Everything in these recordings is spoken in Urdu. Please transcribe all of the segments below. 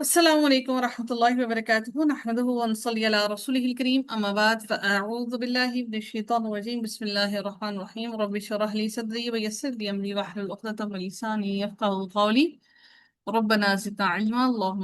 السلام عليكم ورحمة الله وبركاته. نحمده ونصلي على رسوله الكريم. أما بعد فأعوذ بالله من الشيطان الرجيم. بسم الله الرحمن الرحيم. رب اشرح لي صدري ويسر لي أمري واحلل عقدة من لساني يفقهوا قولي. ربنا زدنا علما اللهم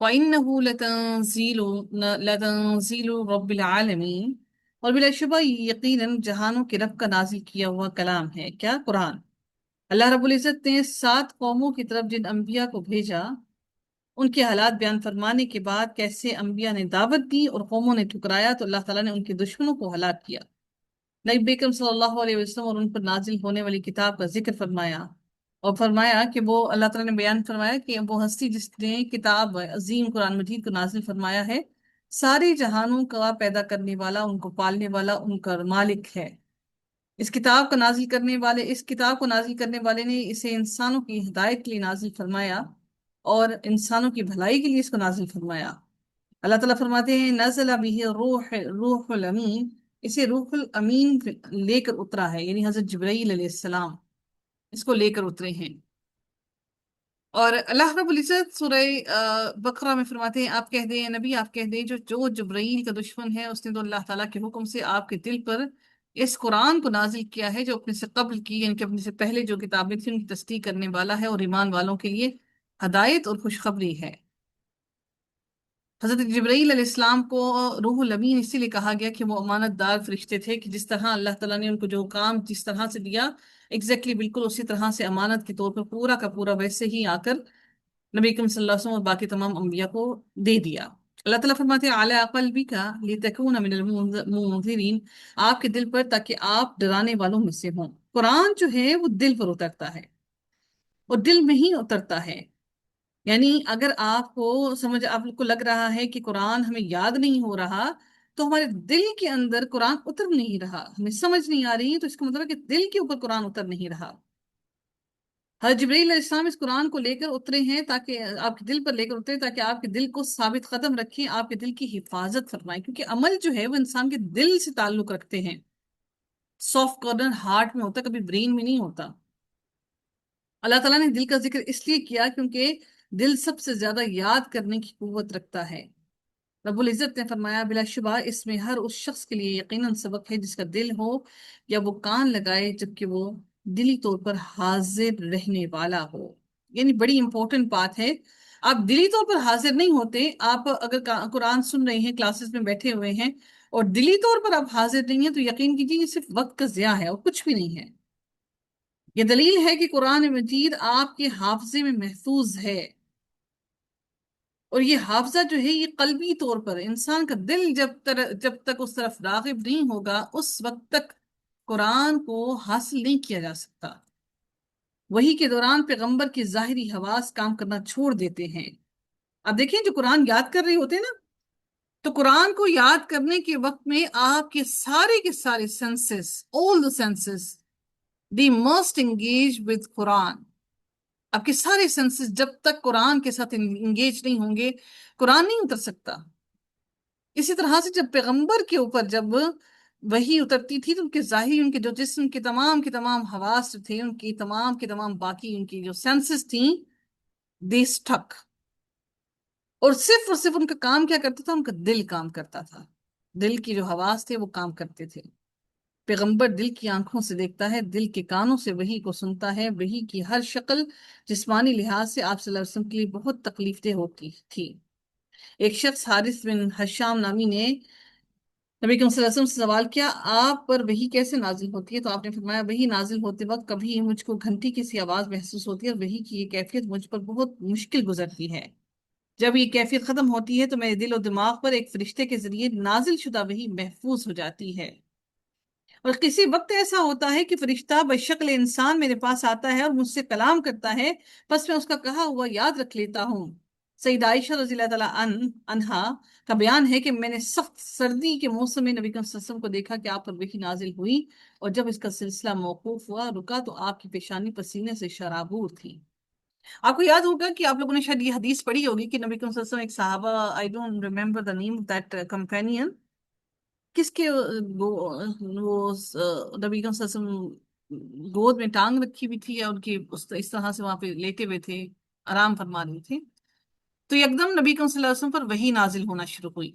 وَإِنَّهُ لَتَنزِيلُ رَبِّ الْعَالَمِينَ، اور بلا یہ یقیناً جہانوں کے رب کا نازل کیا ہوا کلام ہے۔ کیا؟ قرآن۔ اللہ رب العزت نے 7 قوموں کی طرف جن انبیاء کو بھیجا، ان کے حالات بیان فرمانے کے بعد کیسے انبیاء نے دعوت دی اور قوموں نے ٹھکرایا تو اللہ تعالیٰ نے ان کے دشمنوں کو ہلاک کیا۔ نبی بیکم صلی اللہ علیہ وسلم اور ان پر نازل ہونے والی کتاب کا ذکر فرمایا، اور فرمایا کہ وہ اللہ تعالیٰ نے بیان فرمایا کہ وہ ہستی جس نے کتاب عظیم قرآن مجید کو نازل فرمایا ہے، سارے جہانوں کا پیدا کرنے والا، ان کو پالنے والا، ان کا مالک ہے۔ اس کتاب کو نازل کرنے والے نے اسے انسانوں کی ہدایت کے لیے نازل فرمایا اور انسانوں کی بھلائی کے لیے اس کو نازل فرمایا۔ اللہ تعالیٰ فرماتے ہیں نزل به روح الامین، اسے روح الامین لے کر اترا ہے، یعنی حضرت جبرائیل علیہ السلام اس کو لے کر اترے ہیں۔ اور اللہ رب العزت سورہ بقرہ میں فرماتے ہیں، آپ کہہ دیں نبی، آپ کہہ دیں جو جبرائیل کا دشمن ہے، اس نے تو اللہ تعالیٰ کے حکم سے آپ کے دل پر اس قرآن کو نازل کیا ہے، جو اپنے سے قبل کی، یعنی کہ اپنے سے پہلے جو کتابیں تھیں ان کی تصدیق کرنے والا ہے، اور ایمان والوں کے لیے ہدایت اور خوشخبری ہے۔ حضرت جبرائیل علیہ السلام کو روح الامین اسی لیے کہا گیا کہ وہ امانت دار فرشتے تھے، کہ جس طرح اللہ تعالیٰ نے ان کو جو کام جس طرح سے دیا، ایگزیکٹلی بالکل اسی طرح سے امانت کے طور پر پورا کا پورا ویسے ہی آ کر نبی کریم صلی اللہ علیہ وسلم اور باقی تمام انبیاء کو دے دیا۔ اللہ تعالیٰ فرماتے ہیں علی قلبک لتکون من المنذرین، آپ کے دل پر تاکہ آپ ڈرانے والوں میں سے ہوں۔ قرآن جو ہے وہ دل پر اترتا ہے اور دل میں ہی اترتا ہے، یعنی اگر آپ کو لگ رہا ہے کہ قرآن ہمیں یاد نہیں ہو رہا، تو ہمارے دل کے اندر قرآن اتر نہیں رہا، ہمیں سمجھ نہیں آ رہی، تو اس کا مطلب ہے کہ دل کے اوپر قرآن اتر نہیں رہا۔ حضرت جبرائیل علیہ السلام اس قرآن کو لے کر اترے ہیں، تاکہ آپ کے دل پر لے کر اترے، تاکہ آپ کے دل کو ثابت قدم رکھیں، آپ کے دل کی حفاظت فرمائیں، کیونکہ عمل جو ہے وہ انسان کے دل سے تعلق رکھتے ہیں۔ سافٹ کارنر ہارٹ میں ہوتا ہے، کبھی برین میں نہیں ہوتا۔ اللہ تعالیٰ نے دل کا ذکر اس لیے کیا کیونکہ دل سب سے زیادہ یاد کرنے کی قوت رکھتا ہے۔ رب العزت نے فرمایا بلا شبہ اس میں ہر اس شخص کے لیے یقیناً سبق ہے جس کا دل ہو یا وہ کان لگائے، جبکہ وہ دلی طور پر حاضر رہنے والا ہو۔ یعنی بڑی امپورٹنٹ بات ہے، آپ دلی طور پر حاضر نہیں ہوتے، آپ اگر قرآن سن رہے ہیں، کلاسز میں بیٹھے ہوئے ہیں اور دلی طور پر آپ حاضر نہیں ہیں، تو یقین کیجیے یہ صرف وقت کا ضیاع ہے اور کچھ بھی نہیں ہے۔ یہ دلیل ہے کہ قرآن مجید آپ کے حافظے میں محفوظ ہے، اور یہ حافظہ جو ہے یہ قلبی طور پر انسان کا دل جب تک اس طرف راغب نہیں ہوگا، اس وقت تک قرآن کو حاصل نہیں کیا جا سکتا۔ وحی کے دوران پیغمبر کی ظاہری حواس کام کرنا چھوڑ دیتے ہیں۔ اب دیکھیں جو قرآن یاد کر رہے ہوتے ہیں نا، تو قرآن کو یاد کرنے کے وقت میں آپ کے سارے senses, all the senses they must engage with Quran. آپ کے سارے سینسز جب تک قرآن کے ساتھ انگیج نہیں ہوں گے، قرآن نہیں اتر سکتا۔ اسی طرح سے جب پیغمبر کے اوپر جب وحی اترتی تھی، تو ان کے ظاہری، ان کے جو جسم کے تمام حواس جو تھے، ان کی تمام باقی ان کی جو سینسز تھیں، they stuck، اور صرف ان کا کام کیا کرتا تھا؟ ان کا دل کام کرتا تھا، دل کی جو حواس تھے وہ کام کرتے تھے۔ پیغمبر دل کی آنکھوں سے دیکھتا ہے، دل کے کانوں سے وحی کو سنتا ہے۔ وحی کی ہر شکل جسمانی لحاظ سے آپ صلی اللہ علیہ وسلم کے لیے بہت تکلیف دہ ہوتی تھی۔ ایک شخص حارث بن حشام نامی نے نبی کریم صلی اللہ علیہ وسلم سے سوال کیا، آپ پر وحی کیسے نازل ہوتی ہے؟ تو آپ نے فرمایا وحی نازل ہوتے وقت کبھی مجھ کو گھنٹی کی سی آواز محسوس ہوتی ہے، اور وحی کی یہ کیفیت مجھ پر بہت مشکل گزرتی ہے۔ جب یہ کیفیت ختم ہوتی ہے تو میرے دل و دماغ پر ایک فرشتے کے ذریعے نازل شدہ وحی محفوظ ہو جاتی ہے، اور کسی وقت ایسا ہوتا ہے کہ فرشتہ بشکل انسان میرے پاس آتا ہے اور مجھ سے کلام کرتا ہے، بس میں اس کا کہا ہوا یاد رکھ لیتا ہوں۔ سیدہ عائشہ رضی اللہ تعالیٰ عنہا کا بیان ہے کہ میں نے سخت سردی کے موسم میں نبی صلی اللہ علیہ وسلم کو دیکھا کہ آپ پر وحی نازل ہوئی، اور جب اس کا سلسلہ موقوف ہوا، رکا، تو آپ کی پیشانی پسینے سے شرابور تھی۔ آپ کو یاد ہوگا کہ آپ لوگوں نے شاید یہ حدیث پڑھی ہوگی کہ نبی کریم صلی اللہ علیہ وسلم ایک صحابہ، I don't remember the name of that companion, کس کے وہ نبی کریم صلی اللہ علیہ وسلم گود میں ٹانگ رکھی ہوئی تھی، یا ان کی اس طرح سے وہاں پہ لیٹے ہوئے تھے، آرام فرما رہے تھے، تو یکدم نبی کریم صلی اللہ علیہ وسلم پر وحی نازل ہونا شروع ہوئی.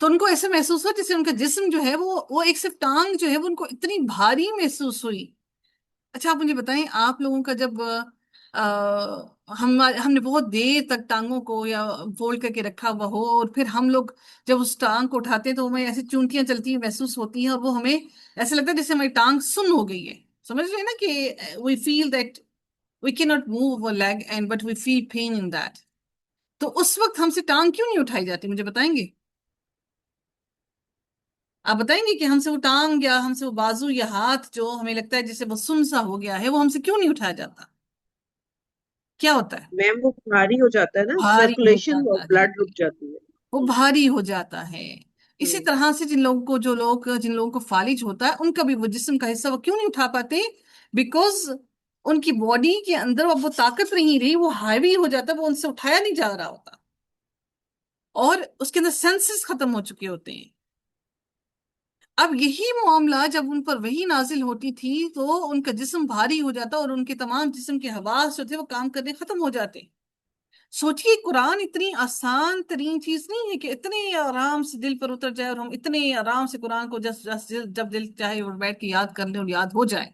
تو ان کو ایسے محسوس ہوا جیسے ان کا جسم جو ہے وہ ایک صرف ٹانگ جو ہے وہ ان کو اتنی بھاری محسوس ہوئی. اچھا آپ مجھے بتائیں، آپ لوگوں کا جب ہم نے بہت دیر تک ٹانگوں کو یا فولڈ کر کے رکھا ہوا ہو، اور پھر ہم لوگ جب اس ٹانگ کو اٹھاتے ہیں تو ہمیں ایسی چونٹیاں چلتی ہیں محسوس ہوتی ہیں، اور وہ ہمیں ایسا لگتا ہے جیسے ہماری ٹانگ سن ہو گئی ہے. سمجھ رہے ہیں نا کہ وی فیل that we can not move leg and but we feel pain in that. تو اس وقت ہم سے ٹانگ کیوں نہیں اٹھائی جاتی؟ مجھے بتائیں گے؟ آپ بتائیں گے کہ ہم سے وہ ٹانگ یا ہم سے وہ بازو یا ہاتھ جو ہمیں لگتا ہے جیسے وہ سن سا ہو گیا ہے، وہ ہم سے کیوں نہیں اٹھایا جاتا؟ کیا ہوتا ہے؟ میم وہ بھاری ہو جاتا ہے نا، بھاری ہو سرکولیشن جاتا ہے، بلڈ رک جاتی وہ ہے. بھاری ہو جاتا ہے. اسی ہوں. طرح سے جن لوگوں کو فالج ہوتا ہے، ان کا بھی وہ جسم کا حصہ وہ کیوں نہیں اٹھا پاتے؟ بیکوز ان کی باڈی کے اندر اب وہ طاقت نہیں رہی، وہ ہیوی ہو جاتا ہے، وہ ان سے اٹھایا نہیں جا رہا ہوتا، اور اس کے اندر سینسز ختم ہو چکے ہوتے ہیں. اب یہی معاملہ جب ان پر وہی نازل ہوتی تھی تو ان کا جسم بھاری ہو جاتا، اور ان کے تمام جسم کے حواس جو تھے وہ کام کرنے ختم ہو جاتے. سوچئے قرآن اتنی آسان ترین چیز نہیں ہے کہ اتنے آرام سے دل پر اتر جائے، اور ہم اتنے آرام سے قرآن کو جب دل چاہے اور بیٹھ کے یاد کر لیں اور یاد ہو جائے.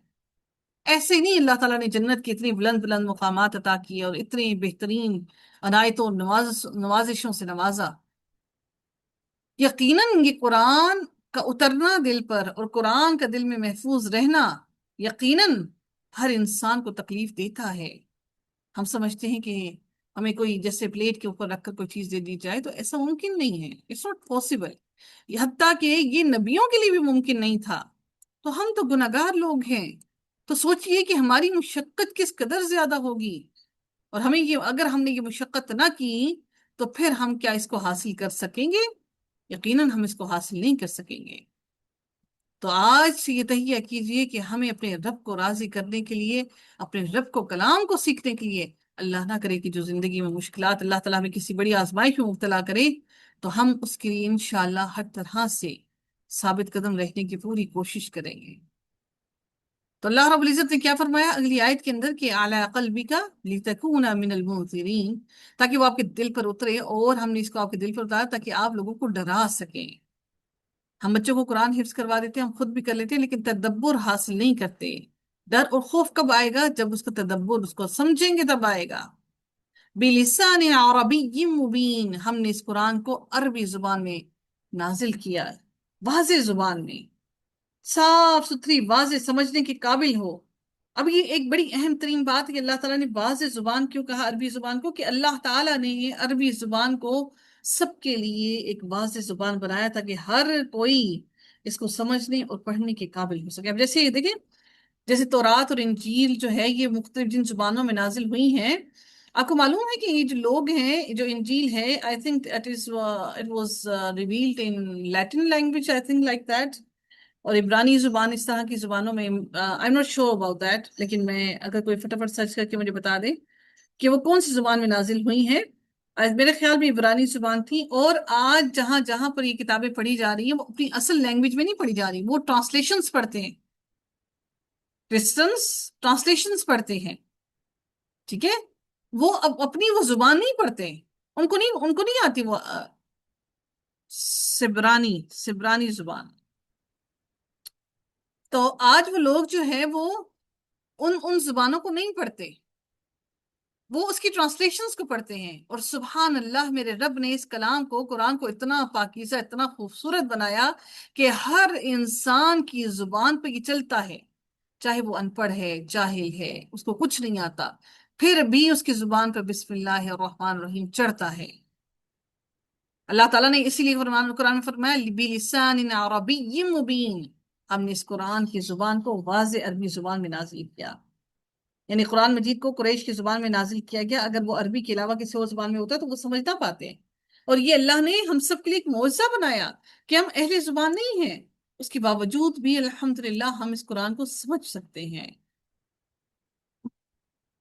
ایسے نہیں اللہ تعالیٰ نے جنت کی اتنی بلند بلند مقامات عطا کیے اور اتنی بہترین عنایتوں اور نوازشوں سے نوازا. یقیناً یہ قرآن کا اترنا دل پر اور قرآن کا دل میں محفوظ رہنا یقیناً ہر انسان کو تکلیف دیتا ہے. ہم سمجھتے ہیں کہ ہمیں کوئی جیسے پلیٹ کے اوپر رکھ کر کوئی چیز دے دی جائے، تو ایسا ممکن نہیں ہے. It's not possible. حتیٰ کہ یہ نبیوں کے لیے بھی ممکن نہیں تھا. تو ہم تو گناہگار لوگ ہیں. تو سوچئے کہ ہماری مشقت کس قدر زیادہ ہوگی، اور اگر ہم نے یہ مشقت نہ کی تو پھر ہم کیا اس کو حاصل کر سکیں گے؟ یقیناً ہم اس کو حاصل نہیں کر سکیں گے. تو آج سے یہ تہیہ کیجئے کہ ہمیں اپنے رب کو راضی کرنے کے لیے، اپنے رب کو کلام کو سیکھنے کے لیے، اللہ نہ کرے کہ جو زندگی میں مشکلات اللہ تعالیٰ میں کسی بڑی آزمائش میں مبتلا کرے، تو ہم اس کے لیے انشاءاللہ ہر طرح سے ثابت قدم رہنے کی پوری کوشش کریں گے. تو اللہ رب العزت نے کیا فرمایا اگلی آیت کے اندر کہ اعلی قلبک لتکون من المنذرین، تاکہ وہ آپ کے دل پر اترے، اور ہم نے اس کو آپ کے دل پر اتارا تاکہ آپ لوگوں کو ڈرا سکیں. ہم بچوں کو قرآن حفظ کروا دیتے ہیں، ہم خود بھی کر لیتے ہیں، لیکن تدبر حاصل نہیں کرتے. ڈر اور خوف کب آئے گا؟ جب اس کا تدبر، اس کو سمجھیں گے تب آئے گا. بلسان عربی مبین، ہم نے اس قرآن کو عربی زبان میں نازل کیا، واضح زبان میں، صاف ستھری واضح سمجھنے کے قابل ہو. اب یہ ایک بڑی اہم ترین بات ہے کہ اللہ تعالیٰ نے واضح زبان کیوں کہا عربی زبان کو، کہ اللہ تعالیٰ نے یہ عربی زبان کو سب کے لیے ایک واضح زبان بنایا تاکہ ہر کوئی اس کو سمجھنے اور پڑھنے کے قابل ہو سکے. اب جیسے دیکھیں، جیسے تورات اور انجیل جو ہے یہ مختلف جن زبانوں میں نازل ہوئی ہیں. آپ کو معلوم ہے کہ یہ جو لوگ ہیں، جو انجیل ہے، I think it was revealed in Latin language, I think like that. اور عبرانی زبان، اس طرح کی زبانوں میں I'm not sure about that، لیکن میں اگر کوئی فٹافٹ سرچ کر کے مجھے بتا دے کہ وہ کون سی زبان میں نازل ہوئی ہیں. میرے خیال میں عبرانی زبان تھی. اور آج جہاں جہاں پر یہ کتابیں پڑھی جا رہی ہیں وہ اپنی اصل لینگویج میں نہیں پڑھی جا رہی، وہ ٹرانسلیشنز پڑھتے ہیں، کرسچنس ٹرانسلیشنز پڑھتے ہیں. ٹھیک ہے، وہ اپنی وہ زبان نہیں پڑھتے، ان کو نہیں آتی وہ سبرانی زبان. تو آج وہ لوگ جو ہیں وہ ان زبانوں کو نہیں پڑھتے، وہ اس کی ٹرانسلیشنز کو پڑھتے ہیں. اور سبحان اللہ، میرے رب نے اس کلام کو، قرآن کو اتنا پاکیزہ، اتنا خوبصورت بنایا کہ ہر انسان کی زبان پہ یہ چلتا ہے، چاہے وہ ان پڑھ ہے، جاہل ہے، اس کو کچھ نہیں آتا، پھر بھی اس کی زبان پر بسم اللہ الرحمن الرحیم چڑھتا ہے. اللہ تعالیٰ نے اسی لیے قرآن میں فرمایا بِلِسَانٍ عَرَبِيٍّ مُبِينٍ، ہم نے اس قرآن کی زبان کو واضح عربی زبان میں نازل کیا. یعنی قرآن مجید کو قریش کی زبان میں نازل کیا گیا. اگر وہ عربی کے علاوہ کسی اور زبان میں ہوتا تو وہ سمجھ نہ پاتے ہیں. اور یہ اللہ نے ہم سب کے لیے ایک معجزہ بنایا کہ ہم اہل زبان نہیں ہیں، اس کے باوجود بھی الحمدللہ ہم اس قرآن کو سمجھ سکتے ہیں.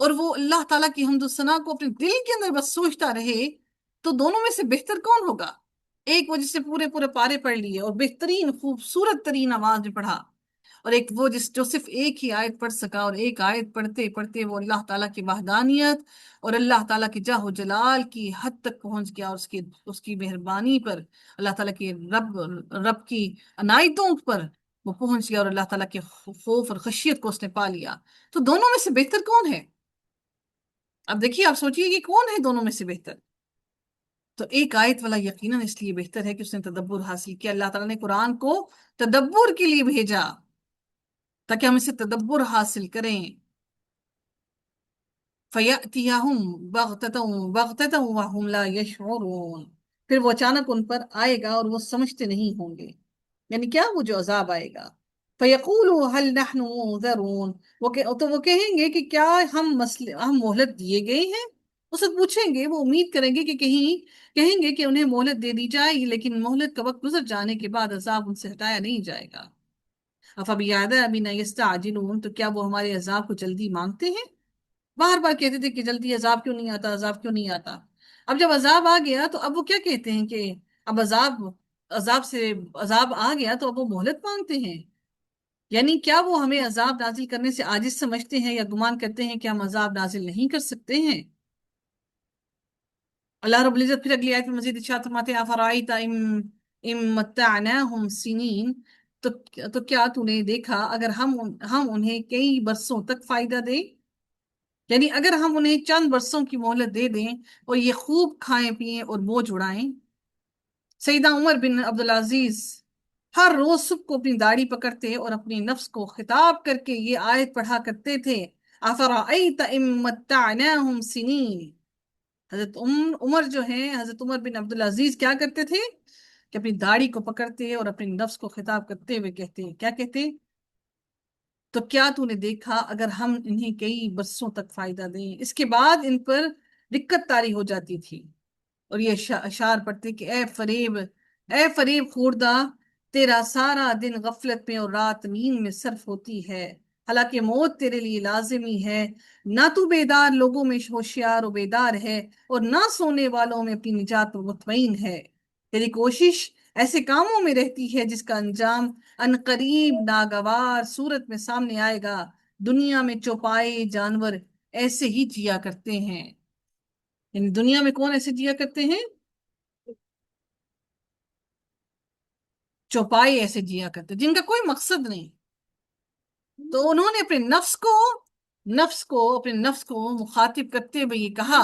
اور وہ اللہ تعالیٰ کی حمد و ثنا کو اپنے دل کے اندر بس سوچتا رہے، تو دونوں میں سے بہتر کون ہوگا؟ ایک وہ جس سے پورے پورے پارے پڑھ لیے اور بہترین خوبصورت ترین آواز میں پڑھا، اور ایک وہ جو صرف ایک ہی آیت پڑھ سکا، اور ایک آیت پڑھتے پڑھتے وہ اللہ تعالیٰ کی وحدانیت اور اللہ تعالیٰ کی جاہ و جلال کی حد تک پہنچ گیا، اور اس کی مہربانی پر، اللہ تعالیٰ کی رب کی عنایتوں پر وہ پہنچ گیا، اور اللہ تعالیٰ کے خوف اور خشیت کو اس نے پا لیا۔ تو دونوں میں سے بہتر کون ہے؟ اب دیکھیے، آپ سوچئے کہ کون ہے دونوں میں سے بہتر؟ تو ایک آیت والا یقیناً اس لیے بہتر ہے کہ اس نے تدبر حاصل کیا۔ اللہ تعالیٰ نے قرآن کو تدبر کے لیے بھیجا تاکہ ہم اسے تدبر حاصل کریں۔ فَيَأْتِيَهُمْ بَغْتَةً بَغْتَةً وَهُمْ لَا يَشْعُرُونَ، پھر وہ اچانک ان پر آئے گا اور وہ سمجھتے نہیں ہوں گے، یعنی کیا؟ وہ جو عذاب آئے گا۔ فَيَقُولُوا هَلْ نَحْنُ مُنذَرُونَ، تو وہ کہیں گے کہ کیا ہم مہلت دیے گئے ہیں؟ اس وقت پوچھیں گے، وہ امید کریں گے کہ کہیں گے کہ انہیں مہلت دے دی جائے گی، لیکن مہلت کا وقت گزر جانے کے بعد عذاب ان سے ہٹایا نہیں جائے گا۔ أَفَبِعَذَابِنَا يَسْتَعْجِلُونَ، تو کیا وہ ہمارے عذاب کو جلدی مانگتے ہیں؟ بار بار کہتے تھے کہ جلدی عذاب کیوں نہیں آتا، عذاب کیوں نہیں آتا۔ اب جب عذاب آ گیا تو اب وہ کیا کہتے ہیں کہ اب عذاب آ گیا تو اب وہ مہلت مانگتے ہیں؟ یعنی کیا وہ ہمیں عذاب نازل کرنے سے عاجز سمجھتے ہیں، یا گمان کرتے ہیں کہ ہم عذاب نازل نہیں کر سکتے ہیں؟ اللہ رب العزت پھر اگلی آیت میں مزید ارشاد فرماتے ہیں، افرائیت ام متعناہم سنین، تو کیا تو نے دیکھا اگر ہم انہیں کئی برسوں تک فائدہ دیں، یعنی اگر ہم انہیں چند برسوں کی مہلت دے دیں اور یہ خوب کھائیں پیئیں اور بوجھ اڑائیں۔ سیدہ عمر بن عبدالعزیز ہر روز صبح کو اپنی داڑھی پکڑتے اور اپنی نفس کو خطاب کر کے یہ آیت پڑھا کرتے تھے، افرأیت ان متعناہم سنین۔ حضرت عمر جو ہیں، حضرت عمر بن عبدالعزیز کیا کرتے تھے کہ اپنی داڑھی کو پکڑتے اور اپنی نفس کو خطاب کرتے ہوئے کہتے، کیا کہتے؟ تو کیا تو نے دیکھا اگر ہم انہیں کئی برسوں تک فائدہ دیں؟ اس کے بعد ان پر دقت طاری ہو جاتی تھی، اور یہ اشعار پڑھتے کہ اے فریب خوردہ، تیرا سارا دن غفلت میں اور رات نیند میں صرف ہوتی ہے، حالانکہ موت تیرے لیے لازمی ہے، نہ تو بیدار لوگوں میں ہوشیار و بیدار ہے، اور نہ سونے والوں میں اپنی نجات پر مطمئن ہے، تیری کوشش ایسے کاموں میں رہتی ہے جس کا انجام عنقریب ناگوار صورت میں سامنے آئے گا۔ دنیا میں چوپائے جانور ایسے ہی جیا کرتے ہیں، یعنی دنیا میں کون ایسے جیا کرتے ہیں؟ چوپائے ایسے جیا کرتے جن کا کوئی مقصد نہیں۔ تو انہوں نے اپنے نفس کو مخاطب کرتے ہوئے یہ کہا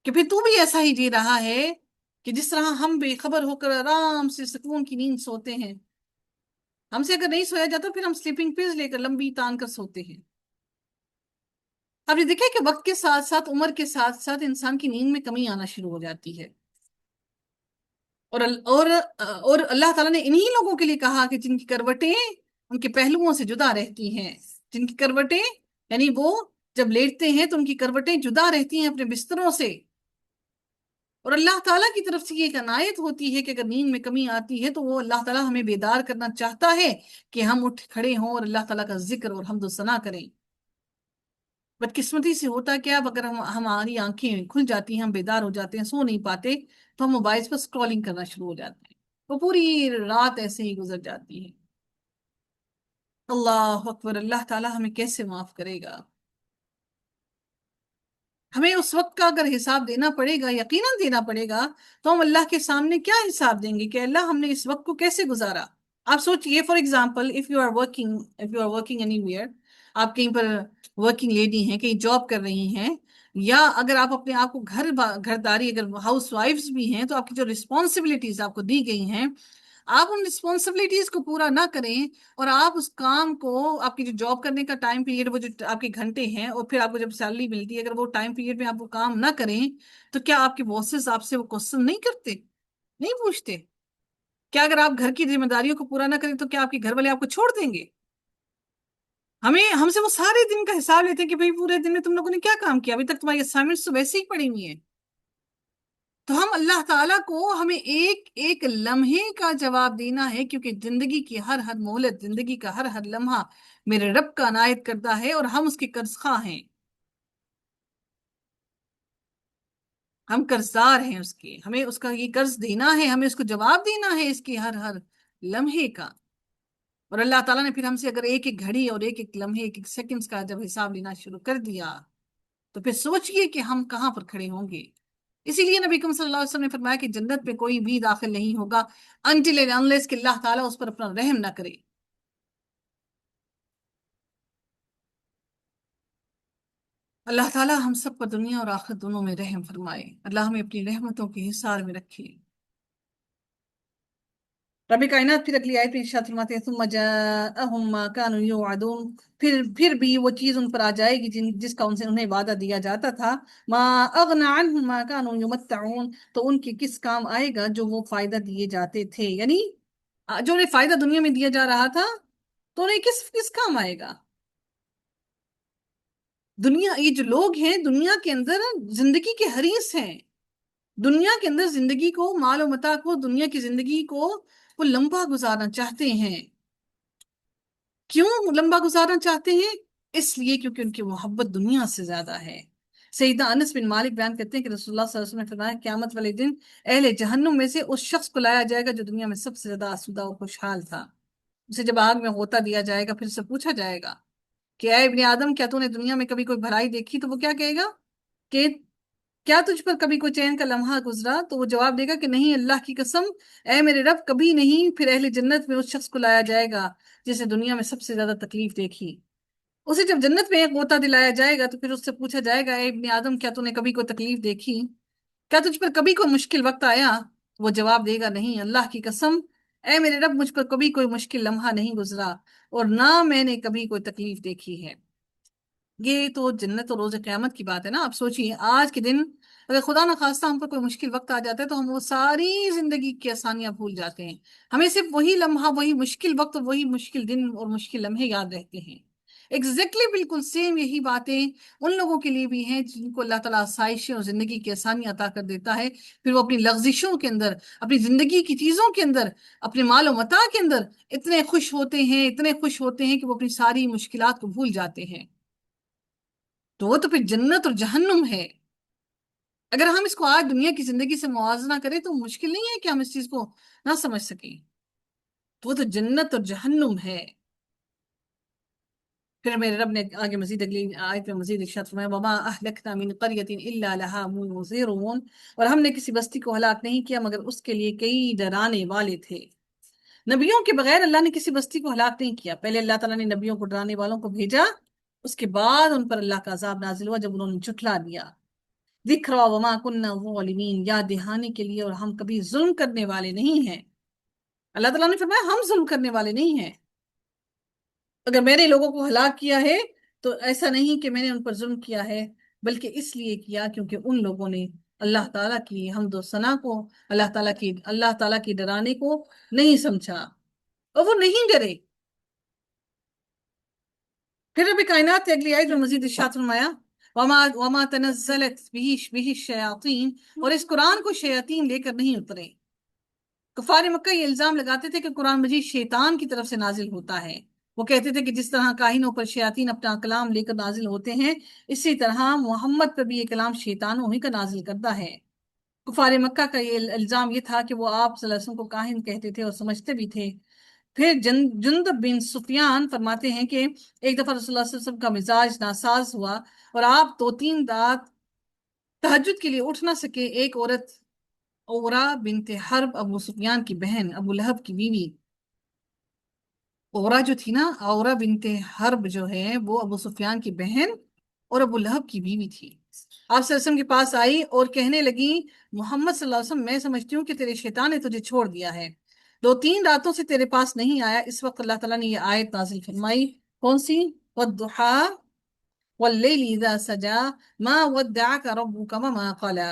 کہ پھر تو بھی ایسا ہی جی رہا ہے کہ جس طرح ہم بے خبر ہو کر آرام سے سکون کی نیند سوتے ہیں۔ ہم سے اگر نہیں سویا جاتا پھر ہم سلیپنگ پلز لے کر لمبی تان کر سوتے ہیں۔ اب یہ دیکھیں کہ وقت کے ساتھ ساتھ، عمر کے ساتھ ساتھ انسان کی نیند میں کمی آنا شروع ہو جاتی ہے، اور اللہ تعالیٰ نے انہی لوگوں کے لیے کہا کہ جن کی کروٹیں ان کے پہلوؤں سے جدا رہتی ہیں، جن کی کروٹیں یعنی وہ جب لیٹتے ہیں تو ان کی کروٹیں جدا رہتی ہیں اپنے بستروں سے، اور اللہ تعالیٰ کی طرف سے یہ ایک عنایت ہوتی ہے کہ اگر نیند میں کمی آتی ہے تو وہ اللہ تعالیٰ ہمیں بیدار کرنا چاہتا ہے کہ ہم اٹھ کھڑے ہوں اور اللہ تعالیٰ کا ذکر اور حمد و ثنا کریں۔ بدقسمتی سے ہوتا کیا، اب اگر ہماری آنکھیں کھل جاتی ہیں، ہم بیدار ہو جاتے ہیں، سو نہیں پاتے، تو ہم موبائل پر سکرولنگ کرنا شروع ہو جاتے ہیں، وہ پوری رات ایسے ہی گزر جاتی ہے۔ اللہ اکبر، اللہ تعالیٰ ہمیں کیسے معاف کرے گا؟ ہمیں اس وقت کا اگر حساب دینا پڑے گا، یقیناً دینا پڑے گا، تو ہم اللہ کے سامنے کیا حساب دیں گے کہ اللہ ہم نے اس وقت کو کیسے گزارا؟ آپ سوچئے، for example if you are working anywhere, آپ کہیں پر ورکنگ لیڈی ہیں، کہیں جاب کر رہی ہیں، یا اگر آپ اپنے آپ کو گھرداری، اگر ہاؤس وائفز بھی ہیں، تو آپ کی جو رسپانسبلٹیز آپ کو دی گئی ہیں، آپ ان رسپانسبلٹیز کو پورا نہ کریں، اور آپ اس کام کو، آپ کی جو جاب کرنے کا ٹائم پیریڈ، وہ جو آپ کے گھنٹے ہیں، اور پھر آپ کو جب سیلری ملتی ہے، اگر وہ ٹائم پیریڈ میں آپ وہ کام نہ کریں، تو کیا آپ کے باسز آپ سے وہ کوسچن نہیں کرتے، نہیں پوچھتے؟ کیا اگر آپ گھر کی ذمہ داریوں کو پورا نہ کریں تو کیا آپ کے گھر والے آپ کو چھوڑ دیں گے؟ ہم سے وہ سارے دن کا حساب لیتے ہیں کہ بھئی پورے دن میں تم لوگوں نے کیا کام کیا، ابھی تک تمہاری اسائنمنٹس تو ویسے ہی پڑی ہوئی ہیں۔ تو ہم اللہ تعالیٰ کو ہمیں ایک ایک لمحے کا جواب دینا ہے، کیونکہ زندگی کی ہر ہر مہلت، زندگی کا ہر ہر لمحہ میرے رب کا عنایت کرتا ہے، اور ہم اس کے قرض خواہ ہیں، ہم قرضدار ہیں اس کے، ہمیں اس کا یہ قرض دینا ہے، ہمیں اس کو جواب دینا ہے اس کی ہر ہر لمحے کا۔ اور اللہ تعالیٰ نے پھر ہم سے اگر ایک ایک گھڑی اور ایک ایک لمحے، ایک ایک سیکنڈز کا جب حساب لینا شروع کر دیا، تو پھر سوچئے کہ ہم کہاں پر کھڑے ہوں گے۔ اسی لیے نبی کریم صلی اللہ علیہ وسلم نے فرمایا کہ جنت میں کوئی بھی داخل نہیں ہوگا until and unless کہ اللہ تعالیٰ اس پر اپنا رحم نہ کرے۔ اللہ تعالیٰ ہم سب پر دنیا اور آخرت دونوں میں رحم فرمائے، اللہ ہمیں اپنی رحمتوں کے حصار میں رکھے۔ رب کائنات پھر اگلی آیت میں ارشاد فرماتے ہیں ثم جاءہم ما كانوا یوعدون، پھر بھی وہ چیز ان پر آ جائے گی جس کا انہیں وعدہ دیا جاتا تھا، ما اغنى عنہم ما كانوا یمتعون، تو ان کے کس کام آئے گا جو وہ فائدہ دیے جاتے تھے، یعنی جو انہیں فائدہ دنیا میں دیا جا رہا تھا تو انہیں کس کام آئے گا؟ دنیا، یہ جو لوگ ہیں دنیا کے اندر زندگی کے حریص ہیں، دنیا کے اندر زندگی کو، مال و متاع کو، دنیا کی زندگی کو وہ لمبا گزارنا چاہتے ہیں۔ کیوں لمبا گزارنا چاہتے ہیں؟ اس لیے کیونکہ ان کی محبت دنیا سے زیادہ ہے۔ سیدنا انس بن مالک بیان کرتے ہیں کہ رسول اللہ صلی اللہ علیہ وسلم نے فرمایا قیامت والے دن اہل جہنم میں سے اس شخص کو لایا جائے گا جو دنیا میں سب سے زیادہ آسودہ اور خوشحال تھا، اسے جب آگ میں غوطہ دیا جائے گا، پھر سے پوچھا جائے گا کہ اے ابن آدم، کیا تو نے دنیا میں کبھی کوئی بھلائی دیکھی؟ تو وہ کیا کہے گا کہ کیا تجھ پر کبھی کوئی چین کا لمحہ گزرا؟ تو وہ جواب دے گا کہ نہیں اللہ کی قسم، اے میرے رب کبھی نہیں۔ پھر اہل جنت میں اس شخص کو لایا جائے گا جس نے دنیا میں سب سے زیادہ تکلیف دیکھی، اسے جب جنت میں ایک غوطہ دلایا جائے گا تو پھر اس سے پوچھا جائے گا اے ابن آدم، کیا تو نے کبھی کوئی تکلیف دیکھی؟ کیا تجھ پر کبھی کوئی مشکل وقت آیا؟ وہ جواب دے گا نہیں اللہ کی قسم، اے میرے رب مجھ پر کبھی کوئی مشکل لمحہ نہیں گزرا، اور نہ میں نے کبھی کوئی تکلیف دیکھی ہے۔ یہ تو جنت اور روز قیامت کی بات ہے نا۔ آپ سوچئے آج کے دن اگر خدا نہ خواستہ ہم پر کوئی مشکل وقت آ جاتا ہے تو ہم وہ ساری زندگی کی آسانیاں بھول جاتے ہیں، ہمیں صرف وہی لمحہ، وہی مشکل وقت اور وہی مشکل دن اور مشکل لمحے یاد رہتے ہیں۔ ایگزیکٹلی بالکل سیم یہی باتیں ان لوگوں کے لیے بھی ہیں جن کو اللہ تعالیٰ آسائشیں اور زندگی کی آسانیاں عطا کر دیتا ہے، پھر وہ اپنی لغزشوں کے اندر، اپنی زندگی کی چیزوں کے اندر، اپنے مال و متاع کے اندر اتنے خوش ہوتے ہیں، اتنے خوش ہوتے ہیں کہ وہ اپنی ساری مشکلات کو بھول جاتے ہیں۔ تو وہ تو پھر جنت اور جہنم ہے۔ اگر ہم اس کو آج دنیا کی زندگی سے موازنہ کریں تو مشکل نہیں ہے کہ ہم اس چیز کو نہ سمجھ سکیں، تو وہ تو جنت اور جہنم ہے۔ پھر میرے رب نے آگے مزید اگلی آیت میں مزید ارشاد فرمایا وما اہلکنا من قریۃ الا لها منذرون، اور ہم نے کسی بستی کو ہلاک نہیں کیا مگر اس کے لیے کئی ڈرانے والے تھے۔ نبیوں کے بغیر اللہ نے کسی بستی کو ہلاک نہیں کیا، پہلے اللہ تعالیٰ نے نبیوں کو ڈرانے والوں کو بھیجا، اس کے بعد ان پر اللہ کا عذاب نازل ہوا جب انہوں نے جھٹلا دیا۔ ذکرا وما کننا ظالمین، یاد دہانے کے لیے، اور ہم کبھی ظلم کرنے والے نہیں ہیں۔ اللہ تعالیٰ نے فرمایا ہم ظلم کرنے والے نہیں ہیں، اگر میں نے لوگوں کو ہلاک کیا ہے تو ایسا نہیں کہ میں نے ان پر ظلم کیا ہے، بلکہ اس لیے کیا کیونکہ ان لوگوں نے اللہ تعالیٰ کی حمد و ثنا کو، اللہ تعالیٰ کی ڈرانے کو نہیں سمجھا، اور وہ نہیں ڈرے۔ پھر رب کائنات نے اگلی آیت میں مزید ارشاد فرمایا وما تنزلت به الشیاطین، اور اس قرآن کو شیاطین لے کر نہیں اترے۔ کفار مکہ یہ الزام لگاتے تھے کہ قرآن مجید شیطان کی طرف سے نازل ہوتا ہے، وہ کہتے تھے کہ جس طرح کاہنوں پر شیاطین اپنا کلام لے کر نازل ہوتے ہیں، اسی طرح محمد پر بھی یہ کلام شیطانوں ہی کا نازل کرتا ہے۔ کفار مکہ کا یہ الزام یہ تھا کہ وہ آپ صلی اللہ علیہ وسلم کو کاہن کہتے تھے اور سمجھتے بھی تھے۔ پھر جندب بن سفیان فرماتے ہیں کہ ایک دفعہ رسول اللہ صلی اللہ علیہ وسلم کا مزاج ناساز ہوا اور آپ 2-3 رات تہجد کے لیے اٹھ نہ سکے۔ ایک عورت اورا بنت حرب، ابو سفیان کی بہن، ابو لہب کی بیوی، اورا جو تھی نا، اورا بنت حرب جو ہے وہ ابو سفیان کی بہن اور ابو لہب کی بیوی تھی، آپ صلی اللہ علیہ وسلم کے پاس آئی اور کہنے لگی محمد صلی اللہ علیہ وسلم، میں سمجھتی ہوں کہ تیرے شیطان نے تجھے چھوڑ دیا ہے، 2-3 راتوں سے تیرے پاس نہیں آیا۔ اس وقت اللہ تعالیٰ نے یہ آیت نازل فرمائی، کون سی؟ والضحا واللیل اذا سجا ما ودعك ربك وما قلى۔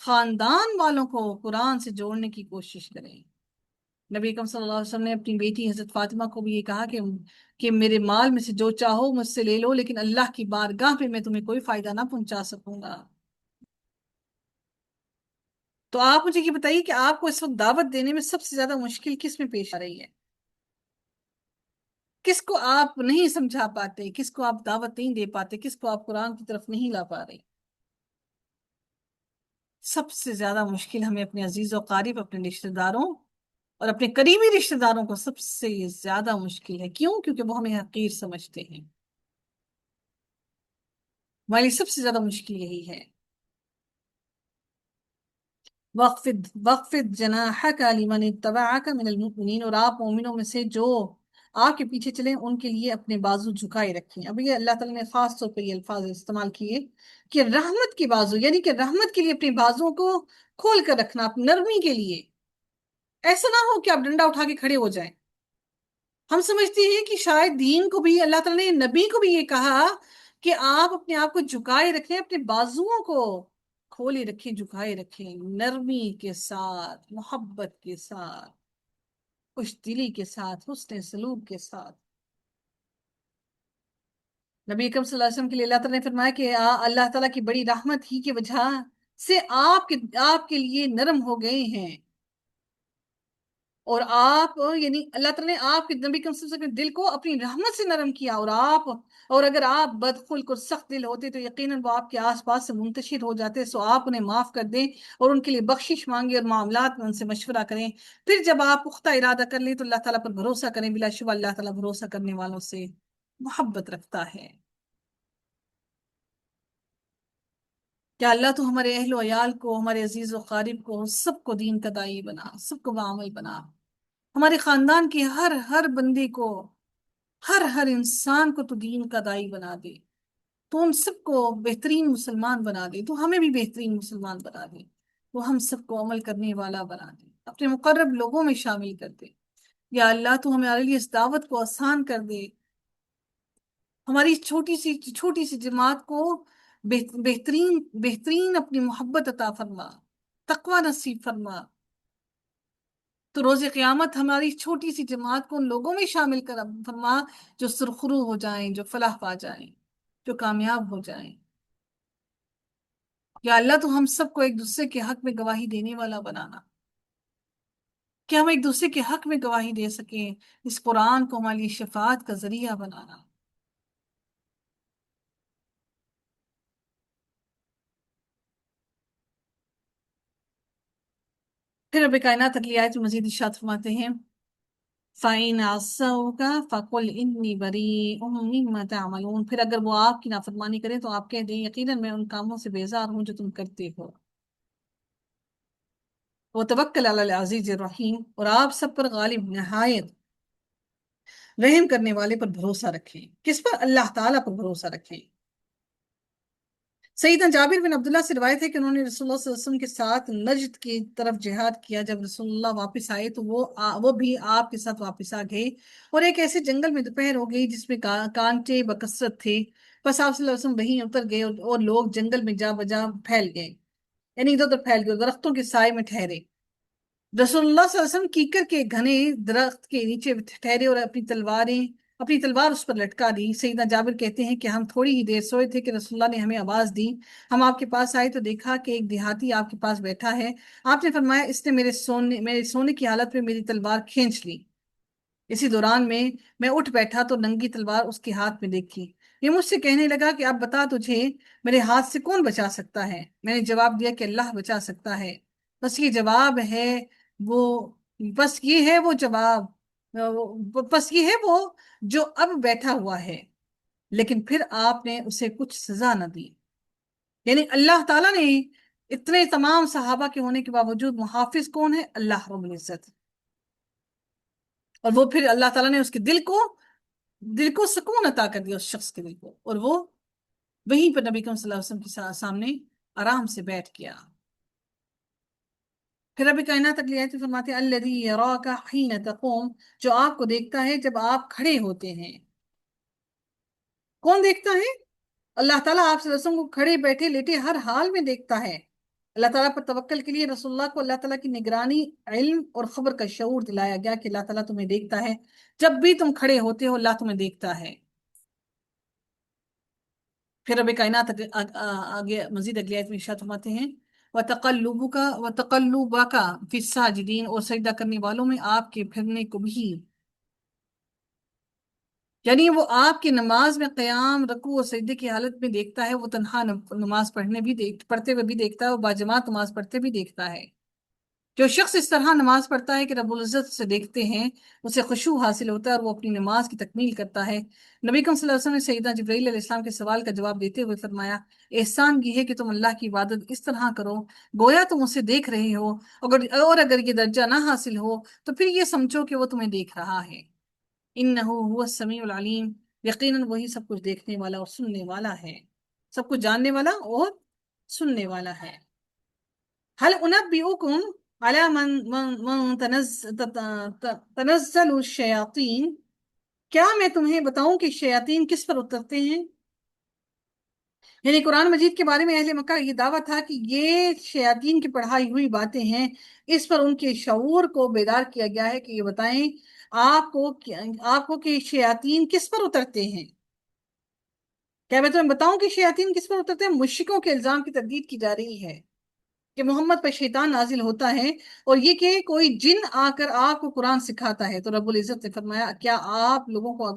خاندان والوں کو قرآن سے جوڑنے کی کوشش کریں۔ نبی اکرم صلی اللہ علیہ وسلم نے اپنی بیٹی حضرت فاطمہ کو بھی یہ کہا کہ میرے مال میں سے جو چاہو مجھ سے لے لو، لیکن اللہ کی بارگاہ پہ میں تمہیں کوئی فائدہ نہ پہنچا سکوں گا۔ تو آپ مجھے یہ بتائیے کہ آپ کو اس وقت دعوت دینے میں سب سے زیادہ مشکل کس میں پیش آ رہی ہے؟ کس کو آپ نہیں سمجھا پاتے، کس کو آپ دعوت نہیں دے پاتے، کس کو آپ قرآن کی طرف نہیں لا پا رہے؟ سب سے زیادہ مشکل ہمیں اپنے عزیز و قریب، اپنے رشتہ داروں اور اپنے قریبی رشتہ داروں کو سب سے زیادہ مشکل ہے۔ کیوں؟ کیونکہ وہ ہمیں حقیر سمجھتے ہیں۔ ہماری سب سے زیادہ مشکل یہی ہے۔ وَخْفِضْ جَنَاحَكَ لِمَنِ اتَّبَعَكَ مِنَ الْمُؤْمِنِينَ، اور آپ مومنوں میں سے جو آپ کے پیچھے چلیں ان کے لیے اپنے بازو جھکائے رکھیں۔ اب یہ اللہ تعالیٰ نے خاص طور پہ یہ الفاظ استعمال کیے کہ رحمت کی بازو، یعنی کہ رحمت کے لیے اپنے بازو کو کھول کر رکھنا، نرمی کے لیے۔ ایسا نہ ہو کہ آپ ڈنڈا اٹھا کے کھڑے ہو جائیں۔ ہم سمجھتے ہیں کہ شاید دین کو بھی اللہ تعالیٰ نے نبی کو بھی یہ کہا کہ آپ اپنے آپ کو جھکائے رکھیں، اپنے بازوؤں کو کھولے رکھیں، جھکائے رکھیں، نرمی کے ساتھ، محبت کے ساتھ، خوش دلی کے ساتھ، حسن سلوک کے ساتھ۔ نبی اکرم صلی اللہ علیہ وسلم کے لیے اللہ تعالیٰ نے فرمایا کہ اللہ تعالیٰ کی بڑی رحمت ہی کی وجہ سے آپ کے لیے نرم ہو گئے ہیں، اور آپ یعنی اللہ تعالیٰ نے آپ کے نبی صلی اللہ علیہ وسلم کے دل کو اپنی رحمت سے نرم کیا، اور اگر آپ بدخلق اور سخت دل ہوتے تو یقیناً وہ آپ کے آس پاس سے منتشر ہو جاتے۔ سو آپ انہیں معاف کر دیں اور ان کے لیے بخشش مانگیں اور معاملات میں ان سے مشورہ کریں۔ پھر جب آپ پختہ ارادہ کر لیں تو اللہ تعالیٰ پر بھروسہ کریں، بلا شبہ اللہ تعالیٰ بھروسہ کرنے والوں سے محبت رکھتا ہے۔ کیا اللہ تو ہمارے اہل و عیال کو، ہمارے عزیز و قارب کو، سب کو دین کا داعی بنا، سب کو بعمل بنا، ہمارے خاندان کے ہر ہر بندے کو، ہر انسان کو تو دین کا داعی بنا دے، تو ان سب کو بہترین مسلمان بنا دے، تو ہمیں بھی بہترین مسلمان بنا دے، وہ ہم سب کو عمل کرنے والا بنا دے، اپنے مقرب لوگوں میں شامل کر دے۔ یا اللہ تو ہمارے لیے اس دعوت کو آسان کر دے، ہماری چھوٹی سی جماعت کو بہترین اپنی محبت عطا فرما، تقوی نصیب فرما، تو روز قیامت ہماری چھوٹی سی جماعت کو ان لوگوں میں شامل کر فرما جو سرخرو ہو جائیں، جو فلاح پا جائیں، جو کامیاب ہو جائیں۔ یا اللہ تو ہم سب کو ایک دوسرے کے حق میں گواہی دینے والا بنانا، کہ ہم ایک دوسرے کے حق میں گواہی دے سکیں، اس قرآن کو ہماری شفاعت کا ذریعہ بنانا۔ پھر رب کائنات اگلی آیت میں مزید ارشاد فرماتے ہیں فَإِنْ عَصَوْكَ فَقُلْ إِنِّي بَرِيءٌ مِّمَّا تَعْمَلُونَ، پھر اگر وہ آپ کی نافرمانی کریں تو آپ کہہ دیں یقیناً میں ان کاموں سے بیزار ہوں جو تم کرتے ہو۔ وَتَوَكَّلْ عَلَى الْعَزِيزِ الرَّحِيمِ، اور آپ سب پر غالب نہایت رحم کرنے والے پر بھروسہ رکھیں۔ کس پر؟ اللہ تعالیٰ پر بھروسہ رکھیں۔ سیدنا جابر بن عبداللہ سے روایت ہے کہ انہوں نے رسول اللہ صلی اللہ علیہ وسلم کے ساتھ نجد کی طرف جہاد کیا۔ جب رسول اللہ واپس آئے تو وہ بھی آپ کے ساتھ واپس آ گئے، اور ایک ایسے جنگل میں دوپہر ہو گئی جس میں کانٹے بکثرت تھے، بس آپ صلی اللہ علیہ وسلم وہیں اتر گئے اور لوگ جنگل میں جا بجا پھیل گئے، یعنی ادھر ادھر پھیل گئے، درختوں کے سائے میں ٹھہرے۔ رسول اللہ صلی اللہ علیہ وسلم کیکر کے گھنے درخت کے نیچے ٹھہرے اور اپنی تلوار اس پر لٹکا دی۔ سیدنا جابر کہتے ہیں کہ ہم تھوڑی ہی دیر سوئے تھے کہ رسول اللہ نے ہمیں آواز دی، ہم آپ کے پاس آئے تو دیکھا کہ ایک دیہاتی آپ کے پاس بیٹھا ہے۔ آپ نے فرمایا اس نے میرے سونے کی حالت میں میری تلوار کھینچ لی۔ اسی دوران میں اٹھ بیٹھا تو ننگی تلوار اس کے ہاتھ میں دیکھی۔ یہ مجھ سے کہنے لگا کہ اب بتا تجھے میرے ہاتھ سے کون بچا سکتا ہے؟ میں نے جواب دیا کہ اللہ بچا سکتا ہے۔ بس یہ جواب ہے وہ بس یہ ہے وہ جواب بس یہ ہے وہ جو اب بیٹھا ہوا ہے، لیکن پھر آپ نے اسے کچھ سزا نہ دی۔ یعنی اللہ تعالیٰ نے اتنے تمام صحابہ کے ہونے کے باوجود محافظ کون ہے؟ اللہ رب العزت، اور وہ پھر اللہ تعالیٰ نے اس کے دل کو سکون عطا کر دیا، اس شخص کے دل کو، اور وہ وہیں پر نبی کریم صلی اللہ علیہ وسلم کے سامنے آرام سے بیٹھ گیا۔ پھر رب کائنات اگلی آیت میں فرماتے ہیں الذی یراک حین تقوم، جو آپ کو دیکھتا ہے جب آپ کھڑے ہوتے ہیں۔ کون دیکھتا ہے؟ اللہ تعالیٰ آپ صلی اللہ علیہ وسلم کو کھڑے بیٹھے لیٹے ہر حال میں دیکھتا ہے۔ اللہ تعالیٰ پر توکل کے لیے رسول اللہ کو اللہ تعالیٰ کی نگرانی، علم اور خبر کا شعور دلایا گیا کہ اللہ تعالیٰ تمہیں دیکھتا ہے، جب بھی تم کھڑے ہوتے ہو اللہ تمہیں دیکھتا ہے۔ پھر رب کائنات آگے مزید اگلی آیت میں ارشاد فرماتے ہیں وَتَقَلُّبَكَ فِي السَّاجِدِينَ، اور سجدہ کرنے والوں میں آپ کے پھرنے کو بھی، یعنی وہ آپ کی نماز میں قیام، رکوع اور سجدے کی حالت میں دیکھتا ہے، وہ تنہا نماز پڑھتے ہوئے بھی دیکھتا ہے، اور باجماعت نماز پڑھتے بھی دیکھتا ہے۔ جو شخص اس طرح نماز پڑھتا ہے کہ رب العزت سے دیکھتے ہیں، اسے خشوع حاصل ہوتا ہے اور وہ اپنی نماز کی تکمیل کرتا ہے۔ نبی کریم صلی اللہ علیہ وسلم نے سیدنا جبرائیل علیہ السلام کے سوال کا جواب دیتے ہوئے فرمایا، احسان یہ ہے کہ تم اللہ کی عبادت اس طرح کرو گویا تم اسے دیکھ رہے ہو، اور اگر یہ درجہ نہ حاصل ہو تو پھر یہ سمجھو کہ وہ تمہیں دیکھ رہا ہے۔ انہ هو السمیع العلیم، یقیناً وہی سب کچھ دیکھنے والا اور سننے والا ہے، سب کچھ جاننے والا اور سننے والا ہے۔ هل انبئکم علی من تنزل الشیاطین، کیا میں تمہیں بتاؤں کہ شیاطین کس پر اترتے ہیں؟ یعنی قرآن مجید کے بارے میں اہل مکہ یہ دعویٰ تھا کہ یہ شیاطین کی پڑھائی ہوئی باتیں ہیں، اس پر ان کے شعور کو بیدار کیا گیا ہے کہ یہ بتائیں آپ کو کہ شیاطین کس پر اترتے ہیں۔ کیا میں تمہیں بتاؤں کہ شیاطین کس پر اترتے ہیں؟ مشرکوں کے الزام کی تردید کی جا رہی ہے کہ محمد پر شیطان نازل ہوتا ہے، اور یہ کہ کوئی جن آ کر آپ کو قرآن سکھاتا ہے۔ تو رب العزت نے فرمایا کیا آپ لوگوں کو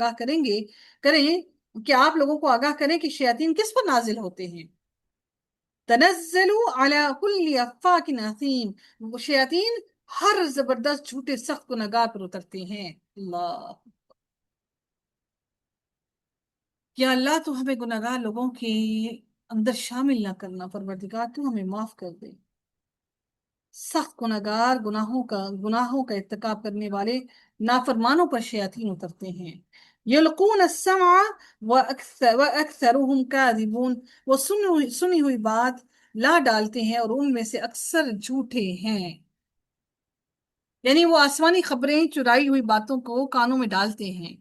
آگاہ کریں کہ شیاطین کس پر نازل ہوتے ہیں؟ تنزلوا علی کل افاک اثیم، وہ شیاطین ہر زبردست جھوٹے سخت گنہگار پر اترتے ہیں۔ اللہ، یا اللہ تو ہمیں گنہگار لوگوں کے اندر شامل نہ کرنا، پروردگار تو ہمیں معاف کر دے۔ سخت گنہگار، گناہوں کا ارتکاب کرنے والے نافرمانوں پر شیاطین اترتے ہیں۔ یلقون السمع واکثرهم کاذبون، وہ سنی ہوئی بات لا ڈالتے ہیں اور ان میں سے اکثر جھوٹے ہیں۔ یعنی وہ آسمانی خبریں، چرائی ہوئی باتوں کو کانوں میں ڈالتے ہیں۔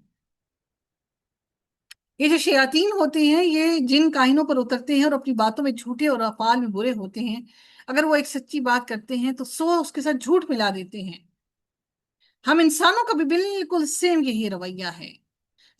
یہ جو شیاطین ہوتے ہیں یہ جن کائنوں پر اترتے ہیں اور اپنی باتوں میں جھوٹے اور افعال میں برے ہوتے ہیں۔ اگر وہ ایک سچی بات کرتے ہیں تو اس کے ساتھ جھوٹ ملا دیتے ہیں۔ ہم انسانوں کا بھی بالکل سیم یہی رویہ ہے۔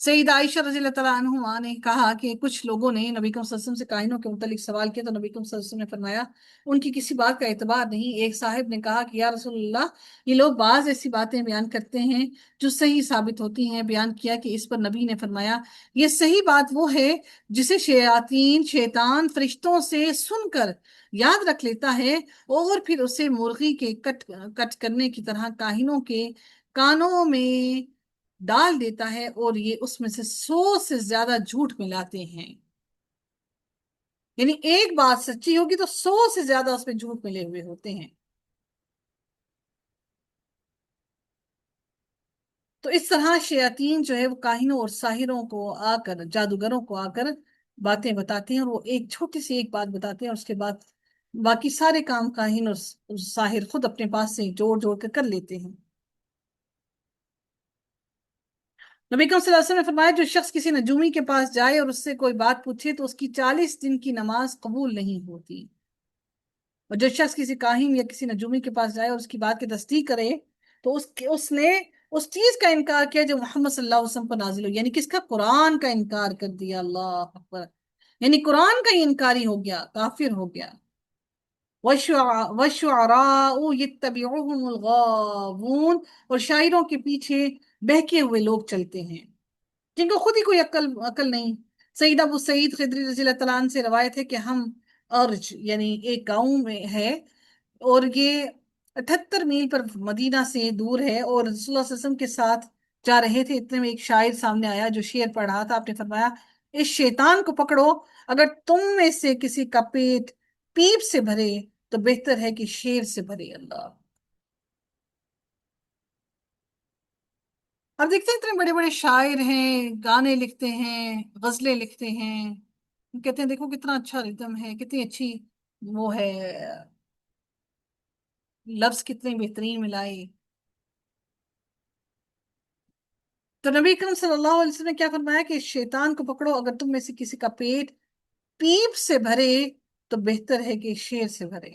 سیدہ عائشہ رضی اللہ تعالیٰ عنہا نے کہا کہ کچھ لوگوں نے نبی کریم صلی اللہ علیہ وسلم سے کائنوں کے متعلق سوال کیا، تو نبی کریم صلی اللہ علیہ وسلم نے فرمایا ان کی کسی بات کا اعتبار نہیں۔ ایک صاحب نے کہا کہ یا رسول اللہ، یہ لوگ بعض ایسی باتیں بیان کرتے ہیں جو صحیح ثابت ہوتی ہیں۔ بیان کیا کہ اس پر نبی نے فرمایا یہ صحیح بات وہ ہے جسے شیطان فرشتوں سے سن کر یاد رکھ لیتا ہے اور پھر اسے مرغی کے کٹ کرنے کی طرح کاہنوں کے کانوں میں ڈال دیتا ہے، اور یہ اس میں سے 100 سے زیادہ جھوٹ ملاتے ہیں۔ یعنی ایک بات سچی ہوگی تو 100 سے زیادہ اس میں جھوٹ ملے ہوئے ہوتے ہیں۔ تو اس طرح شیاطین جو ہے وہ کاہنوں اور ساحروں کو آ کر، جادوگروں کو آ کر باتیں بتاتے ہیں، اور وہ ایک چھوٹی سی ایک بات بتاتے ہیں اور اس کے بعد باقی سارے کام کاہن اور ساحر خود اپنے پاس سے جوڑ جوڑ کر لیتے ہیں۔ نبی کریم صلی اللہ علیہ وسلم نے فرمایا جو شخص کسی نجومی کے پاس جائے اور اس سے کوئی بات پوچھے تو اس کی 40 دن کی نماز قبول نہیں ہوتی، اور جو شخص کسی کاہن یا کسی نجومی کے پاس جائے اور اس کی بات کی تصدیق کرے تو اس نے اس چیز کا انکار کیا جو محمد صلی اللہ علیہ وسلم پر نازل ہو، یعنی کس کا؟ قرآن کا انکار کر دیا۔ اللہ اکبر، یعنی قرآن کا ہی انکاری ہو گیا، کافر ہو گیا۔ وَالشُّعَرَاءُ يَتَّبِعُهُمُ الْغَاوُونَ، اور شاعروں کے پیچھے بہکے ہوئے لوگ چلتے ہیں جن کو خود ہی کوئی عقل نہیں۔ سید ابو سعید خدری رضی اللہ تعالیٰ عنہ سے روایت ہے کہ ہم ارج یعنی ایک گاؤں میں ہے، اور یہ 78 میل پر مدینہ سے دور ہے، اور رسول اللہ صلی اللہ علیہ وسلم کے ساتھ جا رہے تھے۔ اتنے میں ایک شاعر سامنے آیا جو شعر پڑھ رہا تھا۔ آپ نے فرمایا اس شیطان کو پکڑو، اگر تم میں سے کسی کا پیٹ پیپ سے بھرے تو بہتر ہے کہ شیر سے بھرے۔ اللہ، اب دیکھتے ہیں اتنے بڑے بڑے شاعر ہیں، گانے لکھتے ہیں، غزلیں لکھتے ہیں، کہتے ہیں دیکھو کتنا اچھا ردم ہے، کتنی اچھی وہ ہے، لفظ کتنے بہترین ملائے۔ تو نبی اکرم صلی اللہ علیہ وسلم نے کیا فرمایا کہ شیطان کو پکڑو، اگر تم میں سے کسی کا پیٹ پیپ سے بھرے تو بہتر ہے کہ شیر سے بھرے۔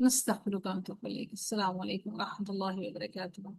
نستغفرك ونتوب إليك. السلام عليكم ورحمة الله وبركاته.